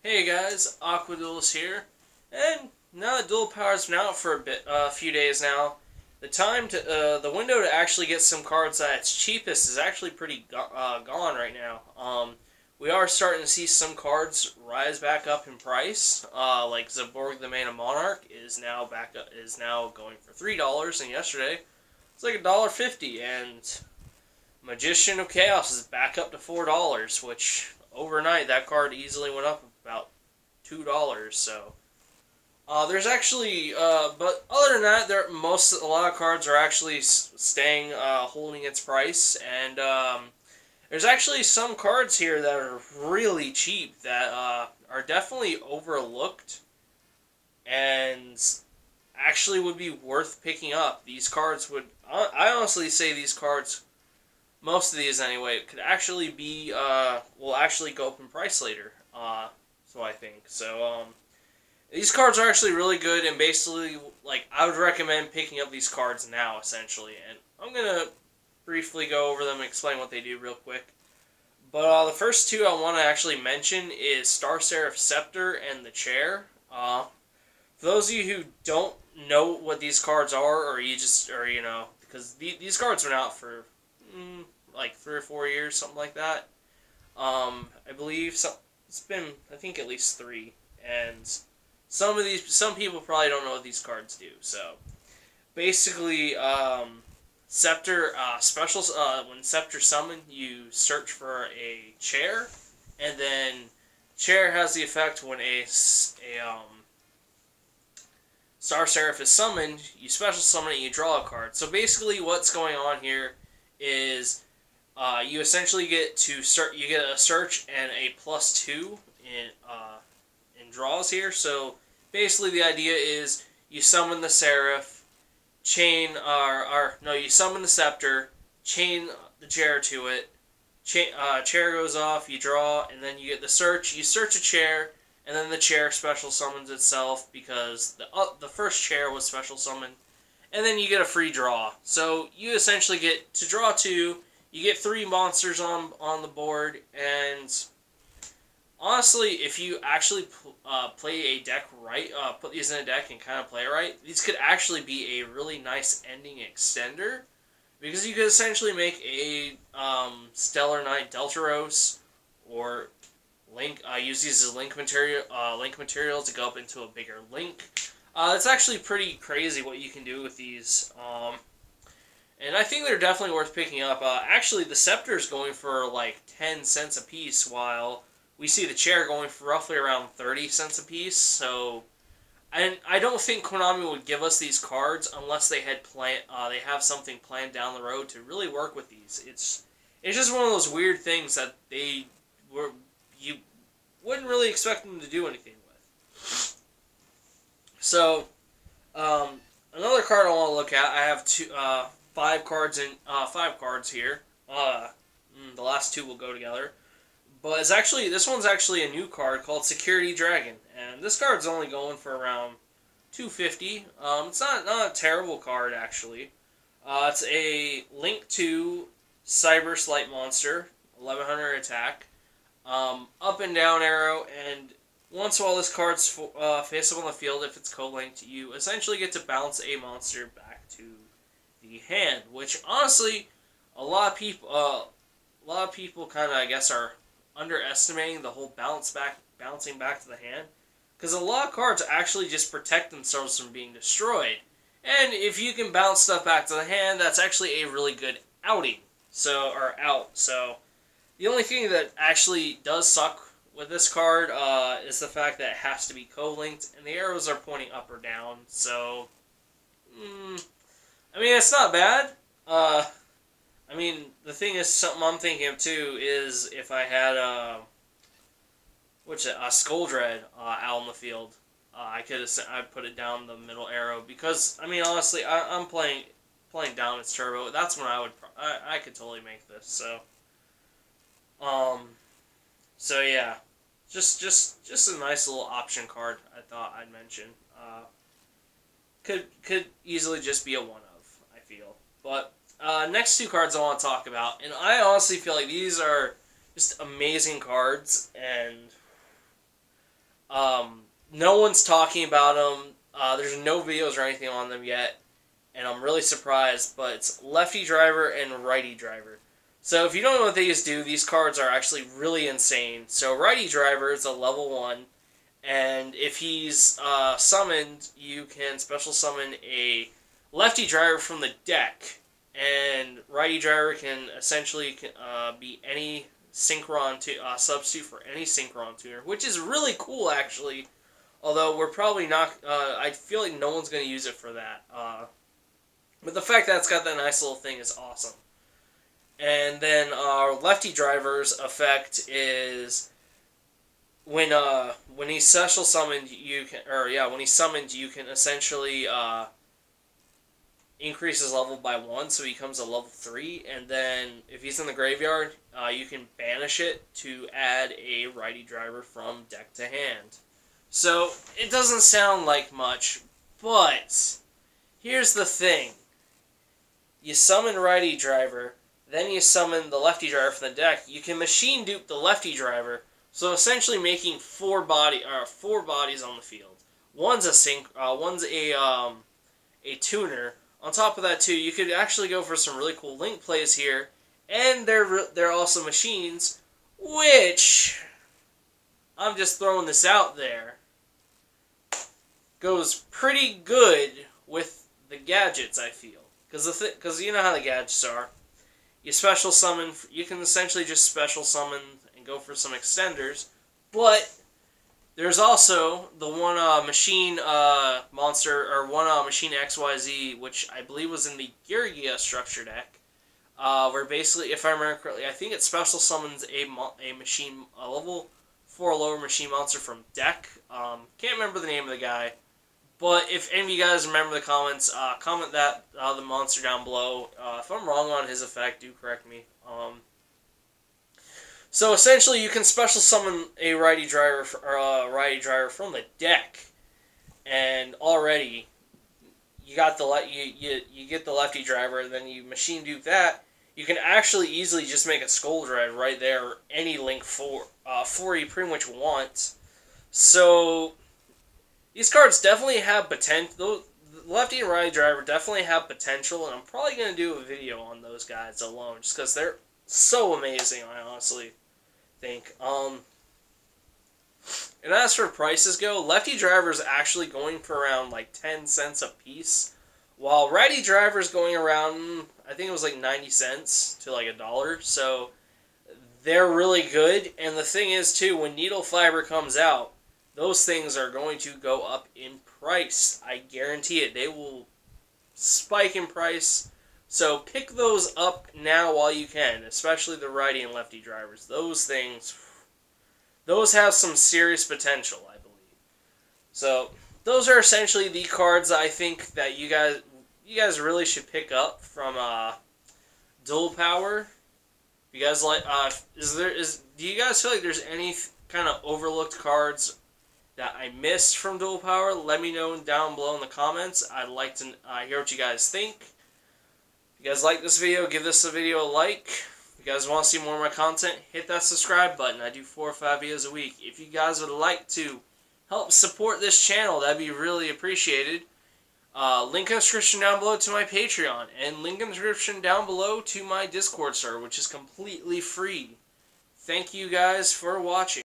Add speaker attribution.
Speaker 1: Hey guys, Aqua Duelist here, and now that Dual Power's been out for a few days now, the window to actually get some cards at its cheapest is actually pretty gone right now. We are starting to see some cards rise back up in price. Like Zaborg the Mana Monarch is now going for $3, and yesterday it's like $1.50, and Magician of Chaos is back up to $4, which overnight that card easily went up about $2. So there's actually, but other than that, a lot of cards are actually staying, holding its price, and there's actually some cards here that are really cheap that are definitely overlooked and actually would be worth picking up. These cards would, I honestly say these cards, most of these anyway, could actually be, will actually go up in price later. So I think. So, these cards are actually really good, and basically, like, I would recommend picking up these cards now, essentially. And I'm gonna briefly go over them and explain what they do real quick. But, the first two I want to actually mention is Star Seraph Scepter and the Chair. For those of you who don't know what these cards are, because these cards have been out for, like 3 or 4 years, something like that. I believe it's been, I think, at least 3, and some people probably don't know what these cards do. So basically, Scepter when Scepter summon, you search for a chair, and then chair has the effect when a Star Seraph is summoned, you special summon it, and you draw a card. So basically, what's going on here is you essentially get you get a search and a +2 in draws here. So basically, the idea is you summon the Seraph, you summon the Scepter, chain the chair to it. Chair goes off, you draw, and then you get the search. You search a chair, and then the chair special summons itself because the first chair was special summoned, and then you get a free draw. So you essentially get to draw 2. You get 3 monsters on the board, and honestly, if you actually play a deck right, put these in a deck and kind of play it right, these could actually be a really nice ending extender, because you could essentially make a Stellar Knight Deltaros, or use these as link material to go up into a bigger link. It's actually pretty crazy what you can do with these. And I think they're definitely worth picking up. Actually, the Scepter is going for like 10 cents a piece, while we see the chair going for roughly around 30 cents a piece. So, and I don't think Konami would give us these cards unless they have something planned down the road to really work with these. It's just one of those weird things that you wouldn't really expect them to do anything with. So, another card I want to look at, I have 5 cards here. The last 2 will go together. But this one's actually a new card called Security Dragon, and this card's only going for around $2.50. It's not a terrible card actually. It's a Link 2 Cyber Slight monster, 1100 attack, up and down arrow, and once while this card's face up on the field, if it's co-linked, you essentially get to bounce a monster back to the hand, which honestly, a lot of people kind of, I guess, are underestimating the whole bouncing back to the hand, because a lot of cards actually just protect themselves from being destroyed, and if you can bounce stuff back to the hand, that's actually a really good out. So the only thing that actually does suck with this card is the fact that it has to be co-linked, and the arrows are pointing up or down. So I mean, it's not bad. I mean, the thing is, something I'm thinking of too is if I had a Skull Dread out in the field, I'd put it down the middle arrow, because I mean, honestly, I'm playing down its turbo. That's when I could totally make this. So yeah, just a nice little option card I thought I'd mention. Could easily just be a one of, I feel. But next 2 cards I want to talk about, and I honestly feel like these are just amazing cards, and No one's talking about them. There's no videos or anything on them yet, and I'm really surprised, but it's lefty driver and righty driver. So if you don't know what these do, these cards are actually really insane. So righty driver is a level 1, and if he's summoned, you can special summon a lefty driver from the deck, and righty driver can essentially be any synchron to substitute for any synchron tuner, which is really cool actually. Although we're probably not, I feel like no one's going to use it for that. But the fact that it's got that nice little thing is awesome. And then our lefty driver's effect is when he's special summoned, you can, when he's summoned, you can essentially increase his level by 1, so he becomes a level 3. And then if he's in the graveyard, you can banish it to add a righty driver from deck to hand. So it doesn't sound like much, but here's the thing: you summon righty driver, then you summon the lefty driver from the deck. You can machine dupe the lefty driver, so essentially making four bodies on the field. One's a tuner. On top of that, too, you could actually go for some really cool link plays here, and they're also machines, which I'm just throwing this out there. Goes pretty good with the gadgets, I feel, because you know how the gadgets are. You special summon. You can essentially just special summon and go for some extenders, but there's also the one machine monster, or one machine XYZ, which I believe was in the Girgia structure deck, where basically, if I remember correctly, I think it special summons a level 4 lower machine monster from deck. Can't remember the name of the guy, but if any of you guys remember the comments, comment that the monster down below. If I'm wrong on his effect, do correct me. So essentially, you can special summon a righty driver from the deck, and already you got you get the lefty driver. Then you machine dupe that. You can actually easily just make a skull drive right there, or any link for you pretty much want. So these cards definitely have potential. The lefty and righty driver definitely have potential, and I'm probably going to do a video on those guys alone, just because they're so amazing, I honestly think. And as for prices go, lefty driver is actually going for around like 10 cents a piece, while righty driver is going around, I think it was like 90 cents to like $1. So they're really good. And the thing is too, when needle fiber comes out, those things are going to go up in price. I guarantee it. They will spike in price. So pick those up now while you can, especially the righty and lefty drivers. Those things, those have some serious potential, I believe. So those are essentially the cards I think that you guys really should pick up from Duel Power. You guys like? Do you guys feel like there's any kind of overlooked cards that I missed from Duel Power? Let me know down below in the comments. I'd like to hear what you guys think. If you guys like this video, give this video a like. If you guys want to see more of my content, hit that subscribe button. I do 4 or 5 videos a week. If you guys would like to help support this channel, that'd be really appreciated. Link in the description down below to my Patreon, and link in the description down below to my Discord server, which is completely free. Thank you guys for watching.